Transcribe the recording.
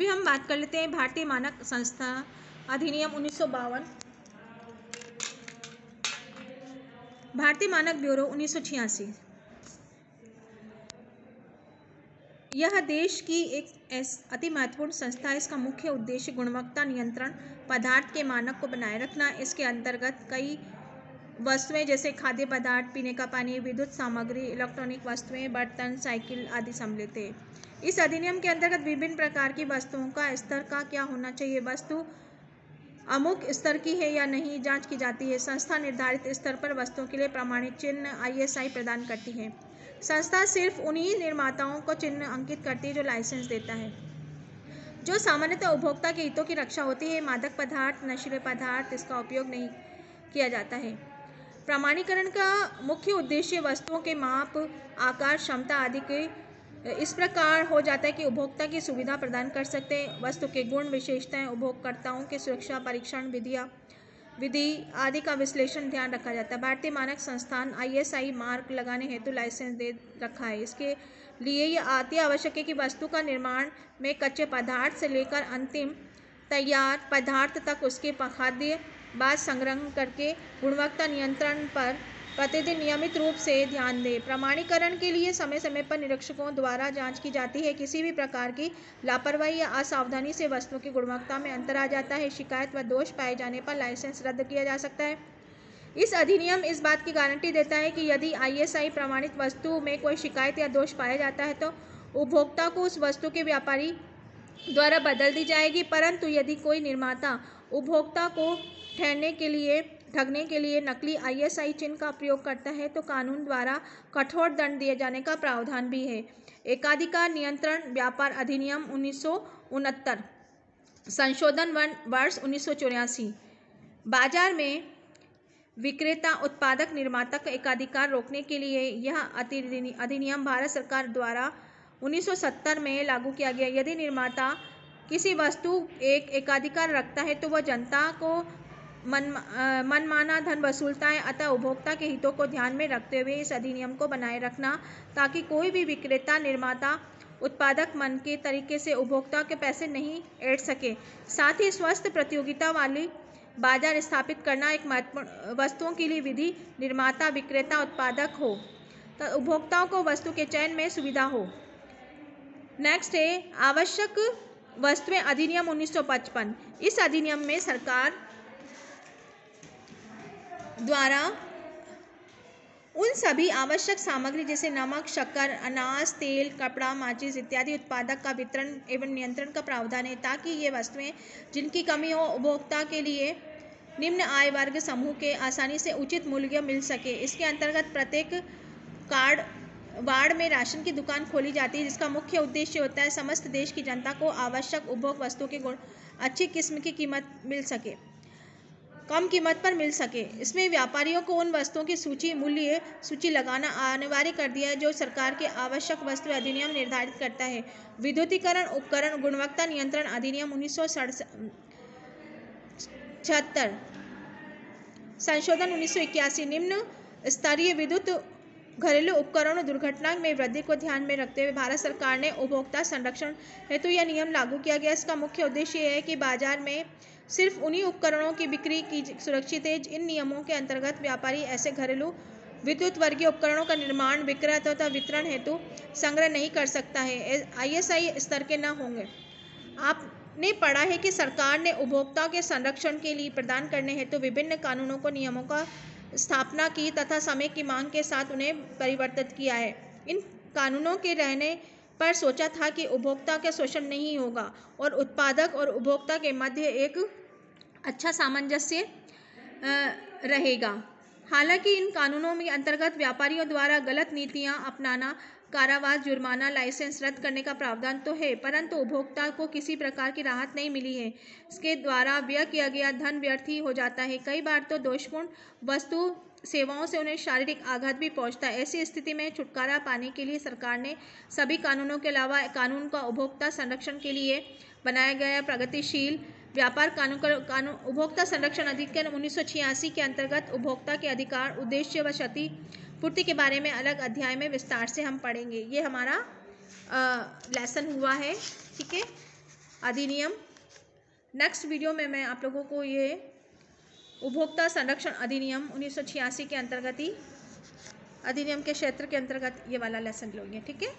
अभी हम बात कर लेते हैं भारतीय मानक संस्था अधिनियम 1952, भारतीय मानक ब्यूरो 1986। यह देश की एक अति महत्वपूर्ण संस्था है। इसका मुख्य उद्देश्य गुणवत्ता नियंत्रण, पदार्थ के मानक को बनाए रखना। इसके अंतर्गत कई वस्तुएं जैसे खाद्य पदार्थ, पीने का पानी, विद्युत सामग्री, इलेक्ट्रॉनिक वस्तुएं, बर्तन, साइकिल आदि सम्मिलित है। इस अधिनियम के अंतर्गत विभिन्न प्रकार की वस्तुओं का स्तर का क्या होना चाहिए, वस्तु अमुक स्तर की है या नहीं, जांच की जाती है। संस्था निर्धारित स्तर पर वस्तुओं के लिए प्रमाणित चिन्ह ISI प्रदान करती है। संस्था सिर्फ उन्हीं निर्माताओं को चिन्ह अंकित करती है जो लाइसेंस देता है, जो सामान्यतः उपभोक्ता के हितों की रक्षा होती है। मादक पदार्थ, नशीले पदार्थ, इसका उपयोग नहीं किया जाता है। प्रमाणीकरण का मुख्य उद्देश्य वस्तुओं के माप, आकार, क्षमता आदि के इस प्रकार हो जाता है कि उपभोक्ता की सुविधा प्रदान कर सकते हैं। वस्तु के गुण, विशेषताएं, उपभोक्ताओं के सुरक्षा परीक्षण विधि आदि का विश्लेषण ध्यान रखा जाता है। भारतीय मानक संस्थान ISI मार्क लगाने हेतु लाइसेंस दे रखा है। इसके लिए यह अति आवश्यक है कि वस्तु का निर्माण में कच्चे पदार्थ से लेकर अंतिम तैयार पदार्थ तक उसके खाद्य बाद संग्रहण करके गुणवत्ता नियंत्रण पर प्रतिदिन नियमित रूप से ध्यान दें। प्रमाणीकरण के लिए समय समय पर निरीक्षकों द्वारा जांच की जाती है। किसी भी प्रकार की लापरवाही या असावधानी से वस्तुओं की गुणवत्ता में अंतर आ जाता है। शिकायत व दोष पाए जाने पर लाइसेंस रद्द किया जा सकता है। इस अधिनियम इस बात की गारंटी देता है कि यदि ISI प्रमाणित वस्तु में कोई शिकायत या दोष पाया जाता है तो उपभोक्ता को उस वस्तु के व्यापारी द्वारा बदल दी जाएगी। परंतु यदि कोई निर्माता उपभोक्ता को ठगने के लिए नकली ISI चिन्ह का प्रयोग करता है तो कानून द्वारा कठोर दंड दिए जाने का प्रावधान भी है। एकाधिकार नियंत्रण व्यापार अधिनियम 1969, संशोधन वर्ष 1984। बाजार में विक्रेता, उत्पादक, निर्माता का एकाधिकार रोकने के लिए यह अधिनियम भारत सरकार द्वारा 1970 में लागू किया गया। यदि निर्माता किसी वस्तु एक एकाधिकार रखता है तो वह जनता को मनमाना धन वसूलता है। अतः उपभोक्ता के हितों को ध्यान में रखते हुए इस अधिनियम को बनाए रखना ताकि कोई भी विक्रेता, निर्माता, उत्पादक मन के तरीके से उपभोक्ता के पैसे नहीं ऐंठ सके। साथ ही स्वस्थ प्रतियोगिता वाली बाजार स्थापित करना एक महत्वपूर्ण वस्तुओं के लिए विधि निर्माता, विक्रेता, उत्पादक हो तो उपभोक्ताओं को वस्तु के चयन में सुविधा हो। नेक्स्ट है आवश्यक वस्तुएं अधिनियम 1955। इस अधिनियम में सरकार द्वारा उन सभी आवश्यक सामग्री जैसे नमक, शक्कर, अनाज, तेल, कपड़ा, माचिस इत्यादि उत्पादक का वितरण एवं नियंत्रण का प्रावधान है ताकि ये वस्तुएं जिनकी कमी हो उपभोक्ता के लिए निम्न आय वर्ग समूह के आसानी से उचित मूल्य मिल सके। इसके अंतर्गत प्रत्येक वार्ड में राशन की दुकान खोली जाती है जिसका मुख्य उद्देश्य होता है समस्त देश की जनता को आवश्यक उपभोग वस्तुओं के गुण अच्छी किस्म की कीमत मिल सके, कम कीमत पर मिल सके। इसमें व्यापारियों को उन वस्तुओं की मूल्य सूची लगाना अनिवार्य कर दिया है जो सरकार के आवश्यक वस्तु अधिनियम निर्धारित करता है। विद्युतीकरण उपकरण गुणवत्ता नियंत्रण अधिनियम 1976, संशोधन 1981। निम्न स्तरीय विद्युत घरेलू उपकरणों दुर्घटना में वृद्धि को ध्यान में रखते हुए भारत सरकार ने उपभोक्ता संरक्षण हेतु यह नियम लागू किया गया। इसका मुख्य उद्देश्य यह है कि बाजार में सिर्फ उन्हीं उपकरणों की बिक्री की सुरक्षित है। इन नियमों के अंतर्गत व्यापारी ऐसे घरेलू विद्युत वर्गीय उपकरणों का निर्माण, विक्रय तथा वितरण हेतु संग्रह नहीं कर सकता है ISI स्तर के न होंगे। आपने पढ़ा है कि सरकार ने उपभोक्ताओं के संरक्षण के लिए प्रदान करने हेतु विभिन्न कानूनों को नियमों का स्थापना की तथा समय की मांग के साथ उन्हें परिवर्तित किया है। इन कानूनों के रहने पर सोचा था कि उपभोक्ता का शोषण नहीं होगा और उत्पादक और उपभोक्ता के मध्य एक अच्छा सामंजस्य रहेगा। हालांकि इन कानूनों में अंतर्गत व्यापारियों द्वारा गलत नीतियां अपनाना, कारावास, जुर्माना, लाइसेंस रद्द करने का प्रावधान तो है परंतु उपभोक्ता को किसी प्रकार की राहत नहीं मिली है। इसके द्वारा व्यय किया गया धन व्यर्थ ही हो जाता है। कई बार तो दोषपूर्ण वस्तु सेवाओं से उन्हें शारीरिक आघात भी पहुंचता है। ऐसी स्थिति में छुटकारा पाने के लिए सरकार ने सभी कानूनों के अलावा कानून का उपभोक्ता संरक्षण के लिए बनाया गया प्रगतिशील व्यापार कानून उपभोक्ता संरक्षण अधिनियम 1986 के अंतर्गत उपभोक्ता के अधिकार, उद्देश्य व क्षति पूर्ति के बारे में अलग अध्याय में विस्तार से हम पढ़ेंगे। ये हमारा लेसन हुआ है, ठीक है। अधिनियम। नेक्स्ट वीडियो में मैं आप लोगों को ये उपभोक्ता संरक्षण अधिनियम 1986 के अंतर्गत ही अधिनियम के क्षेत्र के अंतर्गत ये वाला लेसन लोगे, ठीक है।